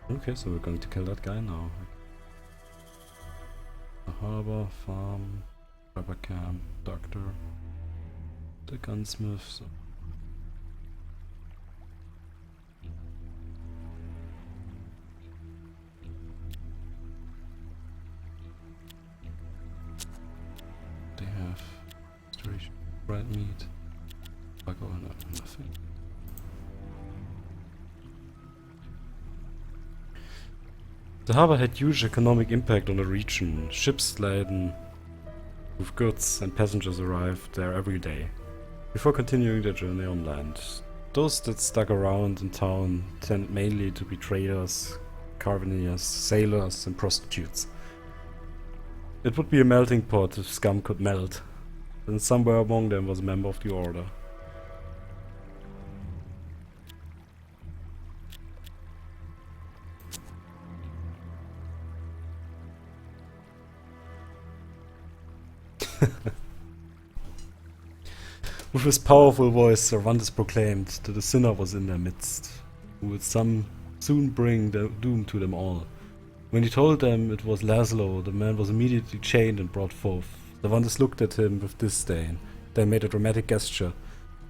Okay, so we're going to kill that guy now. The harbor, farm, rubber camp, doctor, the gunsmith. So. They have restoration, red meat. Like, oh no, nothing. The harbor had huge economic impact on the region. Ships laden with goods and passengers arrived there every day, before continuing their journey on land. Those that stuck around in town tended mainly to be traders, carveniers, sailors and prostitutes. It would be a melting pot if scum could melt, and somewhere among them was a member of the order. With his powerful voice, Cervantes proclaimed that a sinner was in their midst, who would soon bring the doom to them all. When he told them it was Laszlo, the man was immediately chained and brought forth. Cervantes looked at him with disdain, then made a dramatic gesture.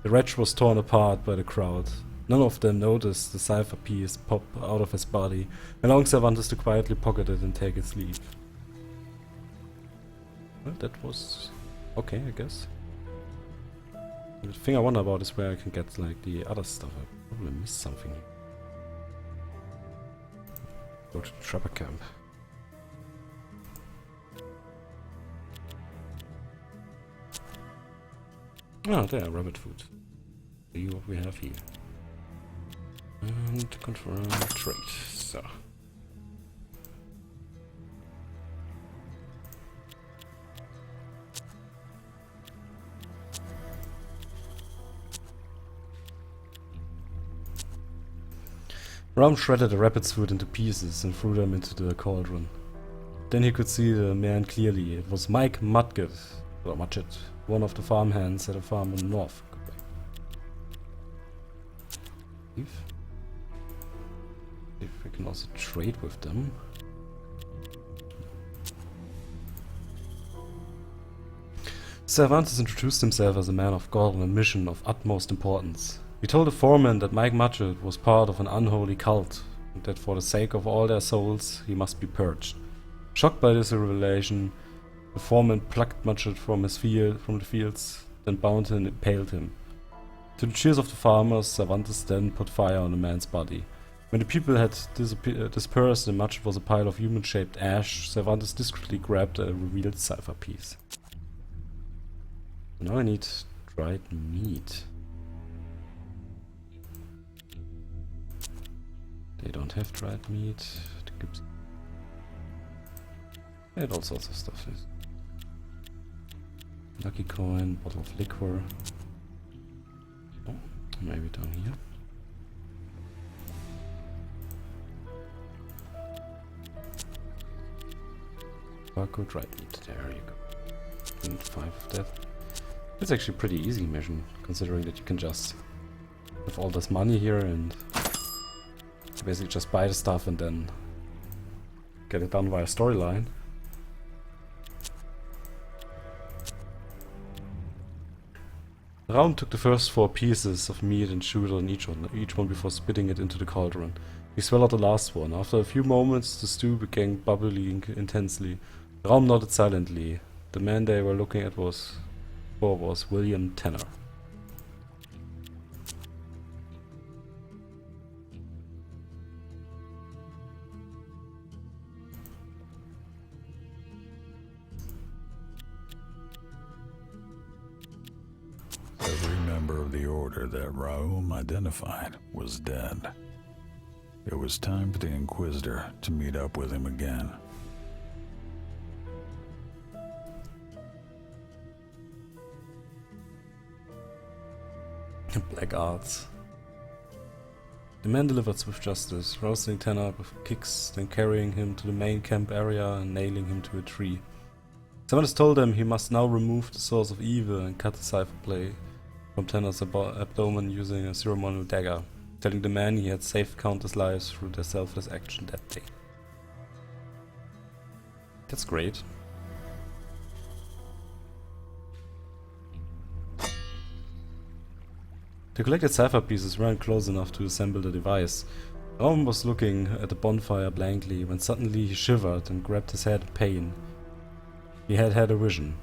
The wretch was torn apart by the crowd. None of them noticed the cipher piece pop out of his body, allowing Cervantes to quietly pocket it and take his leave. Well, that was okay, I guess. The thing I wonder about is where I can get like the other stuff. I probably missed something. Go to the trapper camp. Ah, there, rabbit food. See what we have here. And confirm trade. So. Ram shredded the rabbit's foot into pieces and threw them into the cauldron. Then he could see the man clearly. It was Mike Mudgett, or Mudgett, one of the farmhands at a farm in the north. If we can also trade with them. Cervantes introduced himself as a man of God on a mission of utmost importance. He told the foreman that Mike Mudgett was part of an unholy cult, and that for the sake of all their souls, he must be purged. Shocked by this revelation, the foreman plucked Mudgett from the fields, then bound and impaled him. To the cheers of the farmers, Cervantes then put fire on the man's body. When the people had dispersed and Mudgett was a pile of human-shaped ash, Cervantes discreetly grabbed a revealed cipher piece. Now I need dried meat. They don't have dried meat. And all sorts of stuff. Lucky coin, bottle of liquor. Oh, maybe down here. Tobacco, dried meat. There you go. And 5 of that. It's actually a pretty easy mission, considering that you can just have all this money here and basically just buy the stuff and then get it done via storyline. Raum took the first 4 pieces of meat and chewed on each one before spitting it into the cauldron. He swallowed the last one. After a few moments, the stew began bubbling intensely. Raum nodded silently. The man they were looking at was William Tanner. Every member of the order that Raum identified was dead. It was time for the Inquisitor to meet up with him again. Black arts. The man delivered swift justice, rousing Tanner with kicks, then carrying him to the main camp area and nailing him to a tree. Someone told them he must now remove the source of evil and cut the cipher play from Tanner's abdomen using a ceremonial dagger. telling the man he had saved countless lives through their selfless action that day. That's great. The collected cipher pieces weren't close enough to assemble the device. Raum was looking at the bonfire blankly when suddenly he shivered and grabbed his head in pain. He had had a vision.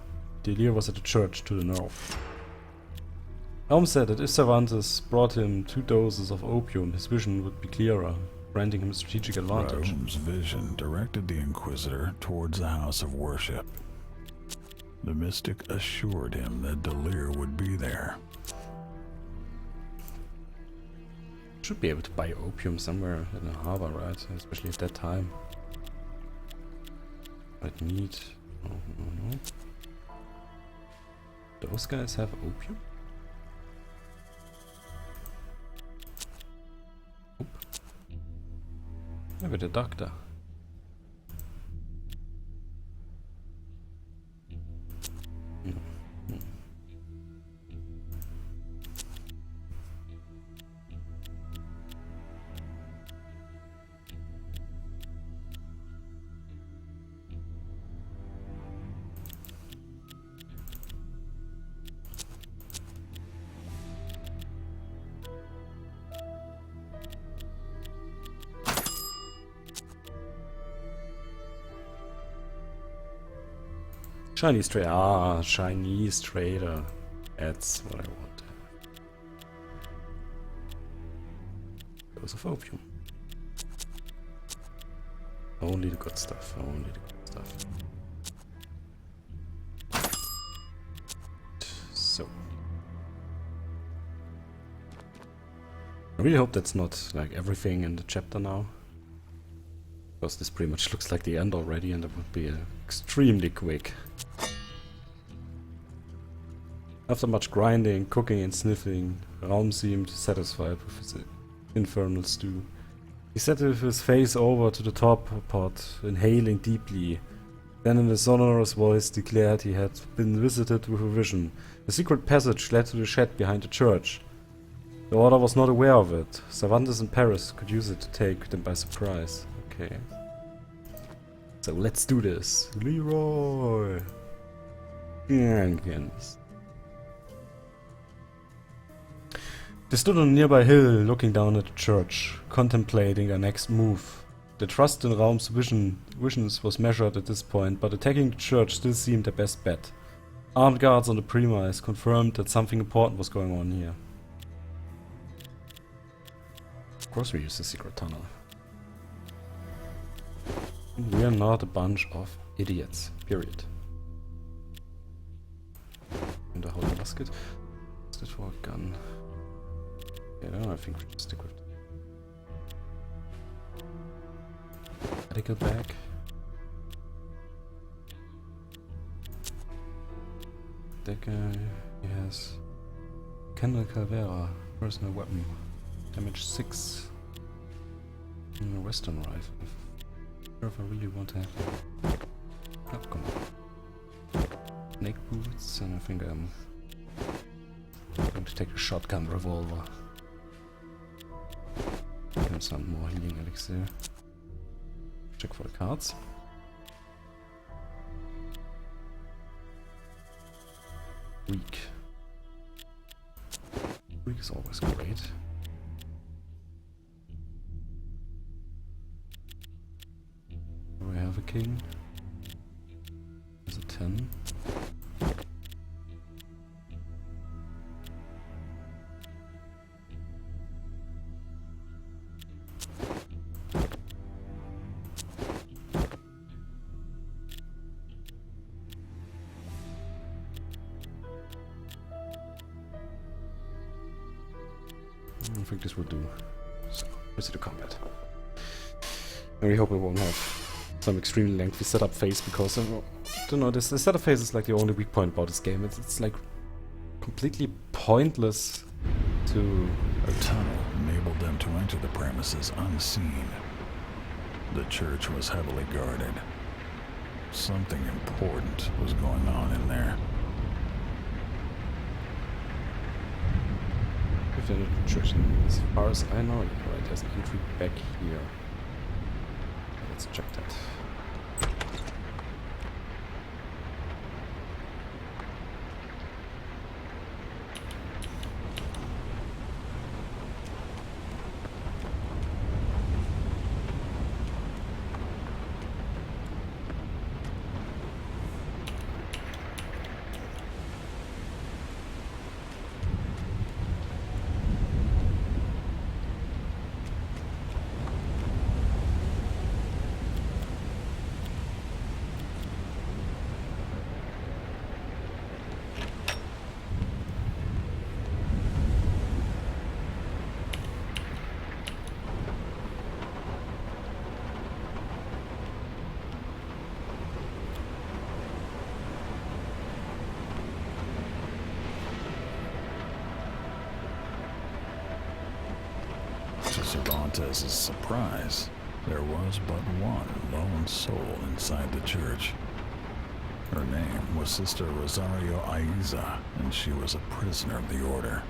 Delir was at the church to the north. Raum said that if Cervantes brought him 2 doses of opium, his vision would be clearer, granting him a strategic advantage. Raum's vision directed the Inquisitor towards the house of worship. The mystic assured him that Delir would be there. Should be able to buy opium somewhere in the harbor, right? Especially at that time. I'd need... no. Those guys have opium? Oop. Maybe the doctor. Chinese trader. Ah, Chinese trader. That's what I want. Dose of opium. Only the good stuff. Only the good stuff. So. I really hope that's not like everything in the chapter now. Because this pretty much looks like the end already, and it would be extremely quick. After much grinding, cooking and sniffing, Raum seemed satisfied with his infernal stew. He sat with his face over to the top pot, inhaling deeply. Then in a sonorous voice declared he had been visited with a vision. A secret passage led to the shed behind the church. The Order was not aware of it. Cervantes and Paris could use it to take them by surprise. Okay. So let's do this. Leroy! Jenkins. They stood on a nearby hill, looking down at the church, contemplating their next move. The trust in Raum's visions was measured at this point, but attacking the church still seemed their best bet. Armed guards on the premise confirmed that something important was going on here. Of course we use the secret tunnel. We are not a bunch of idiots. Period. In the whole basket. Is that for a gun? Yeah, I think we should stick with it. Medical bag. That guy, he has Kendall Calvera, personal weapon. Damage 6. And a Western rifle. If I really want to have that. Oh, come on. Snake boots, and I think I'm going to take a shotgun revolver. And some more healing elixir. Check for the cards. Weak. Weak is always great. We have a king. There's a 10. I think this will do. So, let's see the combat. I really hope we won't have some extremely lengthy setup phase, because I don't know, this setup phase is like the only weak point about this game. It's like completely pointless to... A tunnel enabled them to enter the premises unseen. The church was heavily guarded. Something important was going on in there. within the church. And as far as I know, right, there's an entry back here. Let's check that. To Cervantes' surprise, there was but one lone soul inside the church. Her name was Sister Rosario Aiza, and she was a prisoner of the order.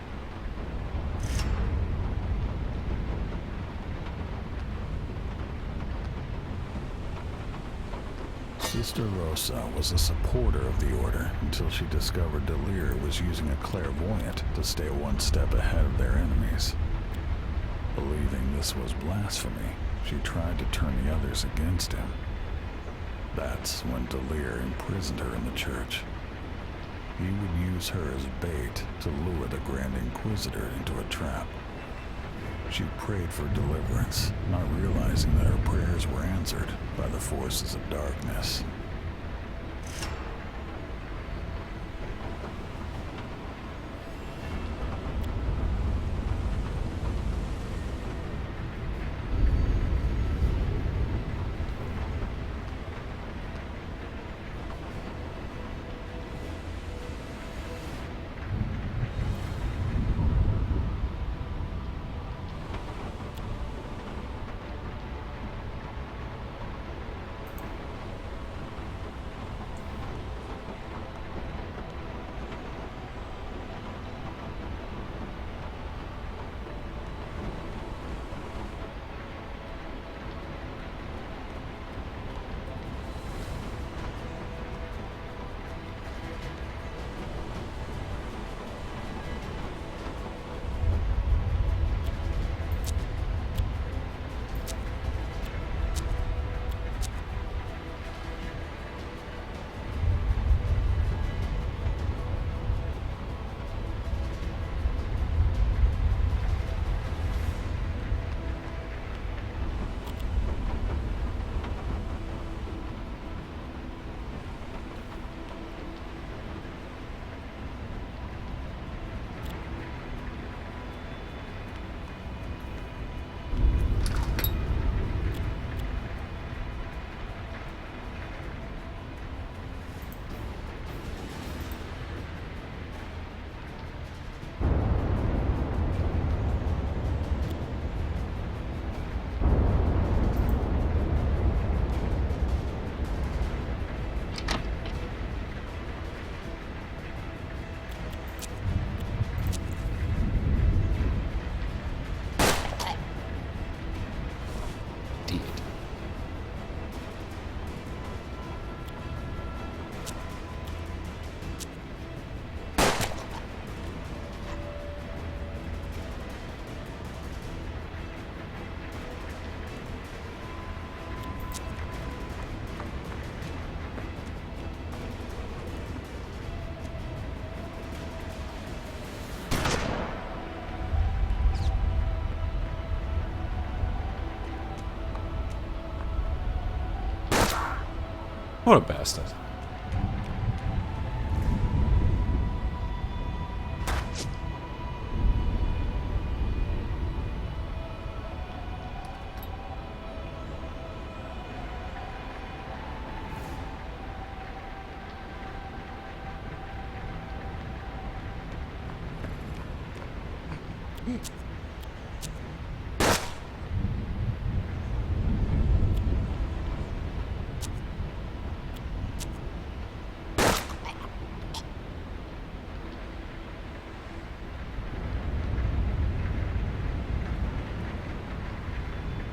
Sister Rosa was a supporter of the order until she discovered Delir was using a clairvoyant to stay one step ahead of their enemies. Believing this was blasphemy, she tried to turn the others against him. That's when Delir imprisoned her in the church. He would use her as bait to lure the Grand Inquisitor into a trap. She prayed for deliverance, not realizing that her prayers were answered by the forces of darkness. What a bastard.